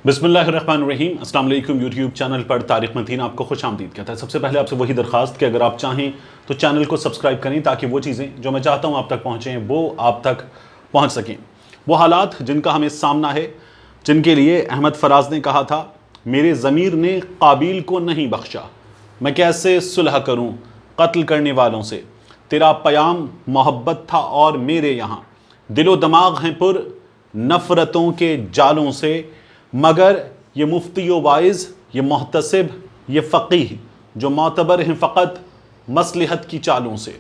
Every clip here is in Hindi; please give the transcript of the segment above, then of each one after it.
बिस्मिल्लाहिर्रहमानिर्रहीम। अस्सलाम वालेकुम। यूट्यूब चैनल पर तारिक मतीन आपको खुश आमदीद कहता है। सबसे पहले आपसे वही दरख्वास्त कि अगर आप चाहें तो चैनल को सब्सक्राइब करें ताकि वो चीज़ें जो मैं चाहता हूँ आप तक पहुँचें वो आप तक पहुँच सकें। वो हालात जिनका हमें सामना है, जिनके लिए अहमद फराज ने कहा था मेरे ज़मीर ने काबिल को नहीं बख्शा, मैं कैसे सुलह करूँ कत्ल करने वालों से, तेरा पयाम मोहब्बत था और मेरे यहाँ दिलो दमाग हैं पुर नफ़रतों के जालों से, मगर ये मुफ्ती व वाइज़, ये मोहतसिब, ये फ़क़ीह जो मोतबर हैं फ़कत मसलहत की चालों से।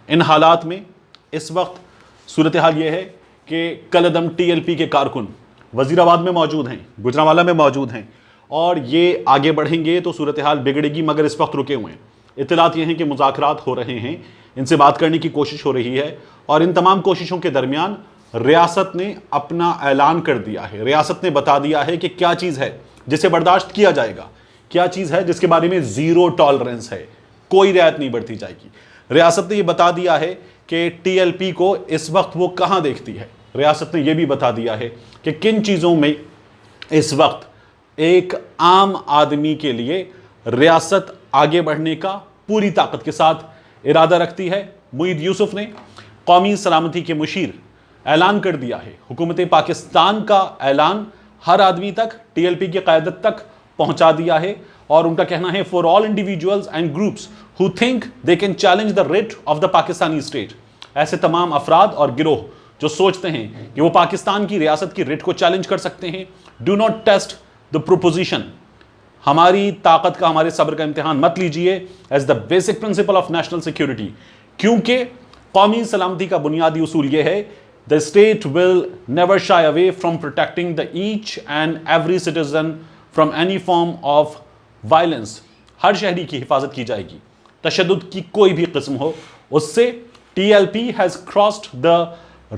इन हालात में इस वक्त सूरत हाल ये है कि कलदम TLP के कारकुन वज़ीराबाद में मौजूद हैं, गुजरांवाला में मौजूद हैं और ये आगे बढ़ेंगे तो सूरत हाल बिगड़ेगी, मगर इस वक्त रुके हुए हैं। इत्तलात ये हैं कि मुज़ाकरात हो रहे हैं, इनसे बात करने की कोशिश हो रही है और इन तमाम कोशिशों के दरमियान रियासत ने अपना ऐलान कर दिया है। रियासत ने बता दिया है कि क्या चीज़ है जिसे बर्दाश्त किया जाएगा, क्या चीज़ है जिसके बारे में ज़ीरो टॉलरेंस है, कोई रियायत नहीं बढ़ती जाएगी। रियासत ने यह बता दिया है कि TLP को इस वक्त वो कहाँ देखती है। रियासत ने यह भी बता दिया है कि किन चीज़ों में इस वक्त एक आम आदमी के लिए रियासत आगे बढ़ने का पूरी ताकत के साथ इरादा रखती है। मुईद यूसुफ ने कौमी सलामती के मुशीर ऐलान कर दिया है। हुकूमत पाकिस्तान का ऐलान हर आदमी तक, TLP की क़यादत तक पहुंचा दिया है और उनका कहना है for all individuals and groups who think they can challenge the writ of the Pakistani state, ऐसे तमाम अफराद और गिरोह जो सोचते हैं कि वो पाकिस्तान की रियासत की रिट को चैलेंज कर सकते हैं, do not test the proposition, हमारी ताकत का, हमारे सब्र का इम्तिहान मत लीजिए as the basic principle of national security, क्योंकि कौमी सलामती का बुनियादी उसूल यह है The state will never shy away from protecting the each and every citizen from any form of violence. हर शहरी की हिफाजत की जाएगी, तशद्दुद की कोई भी किस्म हो उससे। TLP has crossed the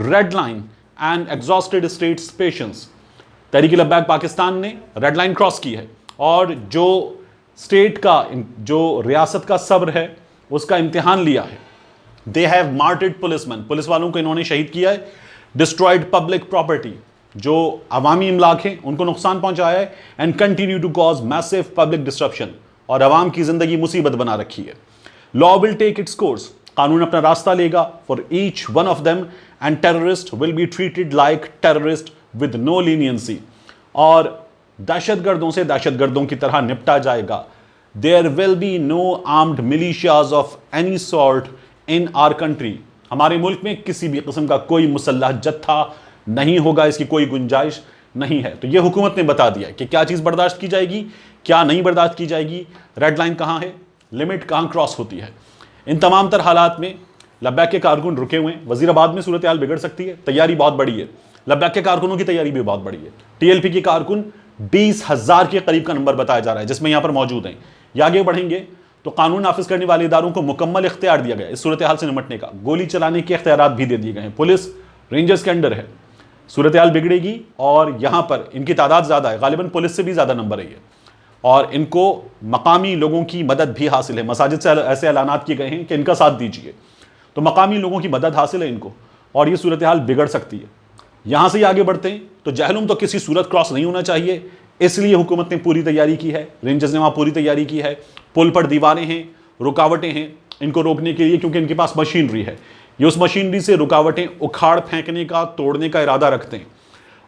red line and exhausted state's patience. तहरीक लब्बैक पाकिस्तान ने रेड लाइन क्रॉस की है और जो स्टेट का, जो रियासत का सब्र है उसका इम्तिहान लिया है। They have martyred policemen, police वालों को इन्होंने शहीद किया है। Destroyed public property, जो अवामी इमलाक हैं उनको नुकसान पहुंचाया है। And continue to cause massive public disruption, और अवाम की जिंदगी मुसीबत बना रखी है। Law will take its course, कानून अपना रास्ता लेगा for each one of them and terrorists will be treated like terrorists with no leniency, और दहशतगर्दों से दहशतगर्दों की तरह निपटा जाएगा। There will be no armed militias of any sort in our country, हमारे मुल्क में किसी भी किस्म का कोई मुसल्लह जत्था नहीं होगा, इसकी कोई गुंजाइश नहीं है। तो ये हुकूमत ने बता दिया कि क्या चीज़ बर्दाश्त की जाएगी, क्या नहीं बर्दाश्त की जाएगी, रेड लाइन कहाँ है, लिमिट कहाँ क्रॉस होती है। इन तमाम तर हालात में लब्बैक के कारकुन रुके हुए हैं। वज़ीराबाद में सूरत हाल बिगड़ सकती है, तैयारी बहुत बड़ी है। लब्बैक के कारकुनों की तैयारी भी बहुत बड़ी है। TLP के कारकुन 20,000 के करीब का नंबर बताया जा रहा है जिसमें यहाँ पर मौजूद हैं। ये आगे बढ़ेंगे तो कानून नाफिज करने वाले इदारों को मुकम्मल इख्तियार दिया गया इस सूरत हाल से निपटने का। गोली चलाने के इख्तियारात भी दे दिए गए हैं। पुलिस रेंजर्स के अंडर है। सूरत हाल बिगड़ेगी और यहाँ पर इनकी तादाद ज़्यादा है, गालिबन पुलिस से भी ज़्यादा नंबर है ये, और इनको मकामी लोगों की मदद भी हासिल है। मसाजिद से ऐसे ऐलानात किए गए हैं कि इनका साथ दीजिए, तो मकामी लोगों की मदद हासिल है इनको, और ये सूरत हाल बिगड़ सकती है। यहाँ से ही आगे बढ़ते हैं तो जहलुम तो किसी सूरत क्रॉस नहीं होना चाहिए, इसलिए हुकूमत ने पूरी तैयारी की है। रेंजर्स ने वहाँ पूरी तैयारी की है। पुल पर दीवारें हैं, रुकावटें हैं इनको रोकने के लिए, क्योंकि इनके पास मशीनरी है। ये उस मशीनरी से रुकावटें उखाड़ फेंकने का, तोड़ने का इरादा रखते हैं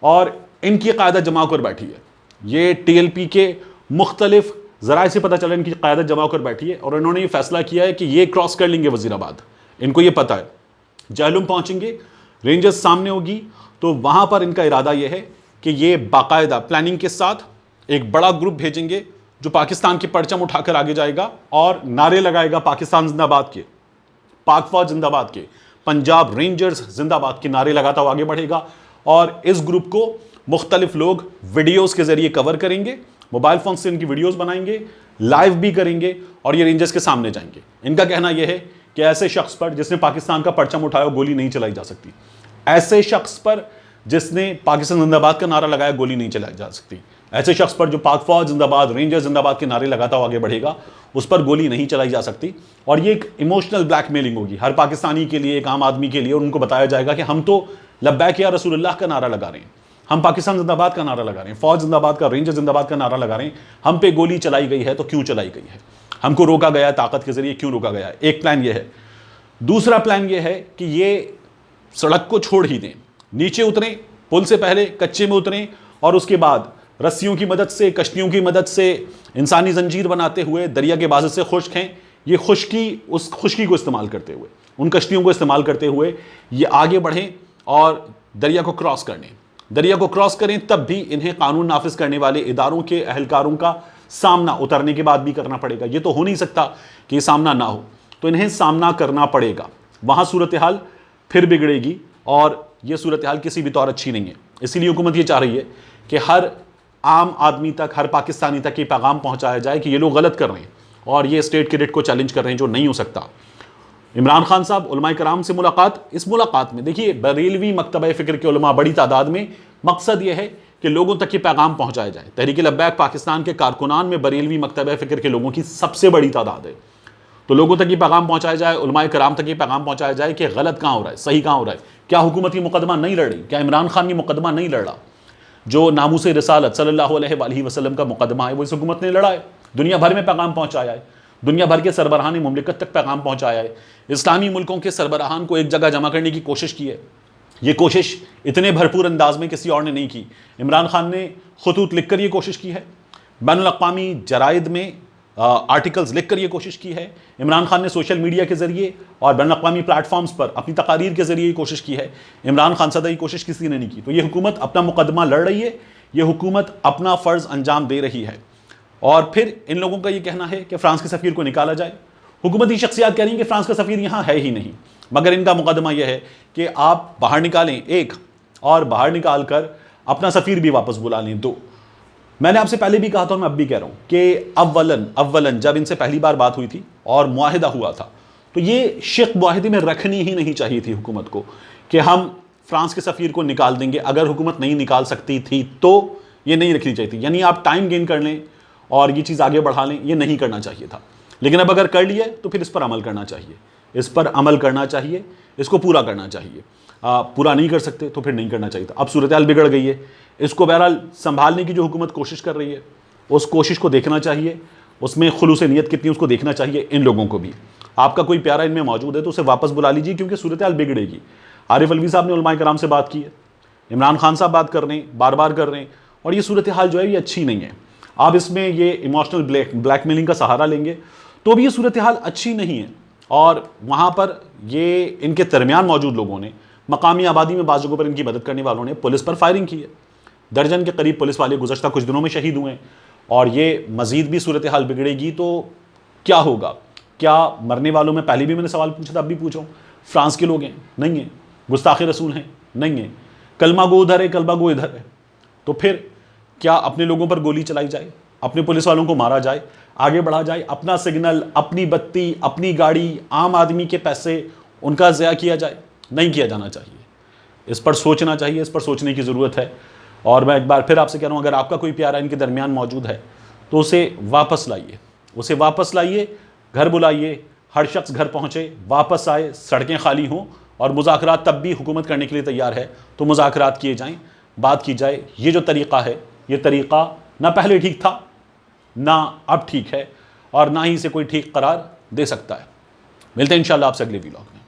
और इनकी क़यादत जमा कर बैठी है। ये TLP के मुख्तलिफ ज़राए से पता चला इनकी क़यादत जमा कर बैठी है और इन्होंने ये फैसला किया है कि ये क्रॉस कर लेंगे वज़ीराबाद। इनको ये पता है जहलुम पहुँचेंगे, रेंजर्स सामने होगी, तो वहाँ पर इनका इरादा यह है कि ये बाकायदा प्लानिंग के साथ एक बड़ा ग्रुप भेजेंगे जो पाकिस्तान के परचम उठाकर आगे जाएगा और नारे लगाएगा पाकिस्तान जिंदाबाद के, पाक फौज जिंदाबाद के, पंजाब रेंजर्स जिंदाबाद के नारे लगाता हुआ आगे बढ़ेगा। और इस ग्रुप को मुख्तलिफ लोग वीडियोस के जरिए कवर करेंगे, मोबाइल फोन से इनकी वीडियोस बनाएंगे, लाइव भी करेंगे और ये रेंजर्स के सामने जाएंगे। इनका कहना यह है कि ऐसे शख्स पर जिसने पाकिस्तान का परचम उठाया गोली नहीं चलाई जा सकती, ऐसे शख्स पर जिसने पाकिस्तान जिंदाबाद का नारा लगाया गोली नहीं चलाई जा सकती, ऐसे शख्स पर जो पाक फौज जिंदाबाद, रेंजर जिंदाबाद के नारे लगाता हुआ आगे बढ़ेगा उस पर गोली नहीं चलाई जा सकती। और ये एक इमोशनल ब्लैकमेलिंग होगी हर पाकिस्तानी के लिए, एक आम आदमी के लिए। उनको बताया जाएगा कि हम तो लब्बैक या रसूलुल्लाह का नारा लगा रहे हैं, हम पाकिस्तान जिंदाबाद का नारा लगा रहे हैं, फौज जिंदाबाद का, रेंजर जिंदाबाद का नारा लगा रहे हैं, हम पे गोली चलाई गई है तो क्यों चलाई गई है, हमको रोका गया ताकत के जरिए, क्यों रोका गया है। एक प्लान ये है। दूसरा प्लान ये है कि ये सड़क को छोड़ ही दें, नीचे उतरें, पुल से पहले कच्चे में उतरें और उसके बाद रस्सियों की मदद से, कश्तियों की मदद से, इंसानी जंजीर बनाते हुए दरिया के बाजू से खुश्क हैं, ये खुश्की, उस खुश्की को इस्तेमाल करते हुए, उन कश्तियों को इस्तेमाल करते हुए ये आगे बढ़ें और दरिया को क्रॉस कर लें। दरिया को क्रॉस करें तब भी इन्हें कानून नाफिज करने वाले इदारों के अहलकारों का सामना उतरने के बाद भी करना पड़ेगा। ये तो हो नहीं सकता कि ये सामना ना हो, तो इन्हें सामना करना पड़ेगा। वहाँ सूरत हाल फिर बिगड़ेगी और ये सूरत हाल किसी भी तौर अच्छी नहीं है। इसीलिए हुकूमत ये चाह रही है कि हर आम आदमी तक, हर पाकिस्तानी तक ये पैगाम पहुँचाया जाए कि ये लोग गलत कर रहे हैं और ये स्टेट क्रेडिट को चैलेंज कर रहे हैं, जो नहीं हो सकता। इमरान खान साहब उलमाए कराम से मुलाकात, इस मुलाकात में देखिए बरेलवी मकतबा फ़िक्र के उलमा बड़ी तादाद में, मकसद यह है कि लोगों तक ये पैगाम पहुंचाया जाए। तहरीक लब्बैक पाकिस्तान के कारकुनान में बरेलवी मकतबा फ़िक्र के लोगों की सबसे बड़ी तादाद है, तो लोगों तक ये पैगाम पहुंचाया जाए, उलमाए कराम तक ये पैगाम पहुंचाया जाए कि गलत कहाँ हो रहा है, सही कहाँ हो रहा है। क्या हुकूमत ये मुकदमा नहीं लड़ रही? क्या इमरान खान ये मुकदमा नहीं लड़ रहा? जो नामूस रिसालत सल्लल्लाहु अलैहि वसल्लम का मुकदमा है वो इस हुकूमत ने लड़ा है, दुनिया भर में पैगाम पहुंचाया है, दुनिया भर के सरबराहान मुमलिकत तक पैगाम पहुंचाया है, इस्लामी मुल्कों के सरबराहान को एक जगह जमा करने की कोशिश की है। ये कोशिश इतने भरपूर अंदाज में किसी और ने नहीं की। इमरान खान ने खतूत लिख कर ये कोशिश की है, बैनुल अक़वामी जराइद में आर्टिकल्स लिख कर ये कोशिश की है, इमरान खान ने सोशल मीडिया के ज़रिए और बैनुल अक़वामी प्लेटफॉर्म्स पर अपनी तकारीर के ज़रिए ये कोशिश की है। इमरान खान सदा ये कोशिश किसी ने नहीं की। तो ये हुकूमत अपना मुकदमा लड़ रही है, ये हुकूमत अपना फ़र्ज़ अंजाम दे रही है। और फिर इन लोगों का ये कहना है कि फ़्रांस के सफ़ीर को निकाला जाए। हुकूमती शख्सियात कह रही हैं कि फ़्रांस का सफ़ीर यहाँ है ही नहीं, मगर इनका मुकदमा यह है कि आप बाहर निकालें एक, और बाहर निकाल कर अपना सफ़ीर भी वापस बुला लें दो। मैंने आपसे पहले भी कहा था और मैं अब भी कह रहा हूँ कि अव्वलन जब इनसे पहली बार बात हुई थी और मुआहिदा हुआ था, तो ये शिक मुआहिदे में रखनी ही नहीं चाहिए थी हुकूमत को कि हम फ़्रांस के सफ़ीर को निकाल देंगे। अगर हुकूमत नहीं निकाल सकती थी तो ये नहीं रखनी चाहिए थी, यानी आप टाइम गेन कर लें और ये चीज़ आगे बढ़ा लें, ये नहीं करना चाहिए था। लेकिन अब अगर कर लिया तो फिर इस पर अमल करना चाहिए, इस पर अमल करना चाहिए, इसको पूरा करना चाहिए। पूरा नहीं कर सकते तो फिर नहीं करना चाहिए था। अब सूरत हाल बिगड़ गई है, इसको बहरहाल संभालने की जो हुकूमत कोशिश कर रही है उस कोशिश को देखना चाहिए, उसमें खुलूस नियत कितनी उसको देखना चाहिए। इन लोगों को भी, आपका कोई प्यारा इनमें मौजूद है तो उसे वापस बुला लीजिए, क्योंकि सूरत हाल बिगड़ेगी। आरिफ अलवी साहब ने उलमाए कराम से बात की है, इमरान खान साहब बात कर रहे हैं, बार बार कर रहे हैं, और ये सूरत हाल जो है ये अच्छी नहीं है। आप इसमें ये इमोशनल ब्लैकमेलिंग का सहारा लेंगे तो भी ये सूरत हाल अच्छी नहीं है। और वहाँ पर ये इनके दरमियान मौजूद लोगों ने, मकामी आबादी में बाज़ जगहों पर इनकी मदद करने वालों ने पुलिस पर फायरिंग की है। दर्जन के करीब पुलिस वाले गुज़श्ता कुछ दिनों में शहीद हुए हैं, और ये मज़ीद भी सूरत हाल बिगड़ेगी तो क्या होगा? क्या मरने वालों में, पहले भी मैंने सवाल पूछा था, अब भी पूछूँ, फ्रांस के लोग हैं? नहीं हैं। गुस्ताखे रसूल हैं? नहीं हैं। कलमा गो उधर है, कलमा गो इधर है। तो फिर क्या अपने लोगों पर गोली चलाई जाए, अपने पुलिस वालों को मारा जाए, आगे बढ़ा जाए, अपना सिग्नल, अपनी बत्ती, अपनी गाड़ी, आम आदमी के पैसे उनका ज़या किया जाए? नहीं किया जाना चाहिए। इस पर सोचना चाहिए, इस पर सोचने की ज़रूरत है। और मैं एक बार फिर आपसे कह रहा हूँ, अगर आपका कोई प्यारा इनके दरमियान मौजूद है तो उसे वापस लाइए, उसे वापस लाइए, घर बुलाइए, हर शख्स घर पहुँचे, वापस आए, सड़कें खाली हों, और मुज़ाकरात तब भी हुकूमत करने के लिए तैयार है तो मुज़ाकरात किए जाएँ, बात की जाए। ये जो तरीक़ा है, ये तरीक़ा ना पहले ठीक था, ना अब ठीक है, और ना ही इसे कोई ठीक करार दे सकता है। मिलते हैं इंशाअल्लाह आपसे अगले वीडियो में।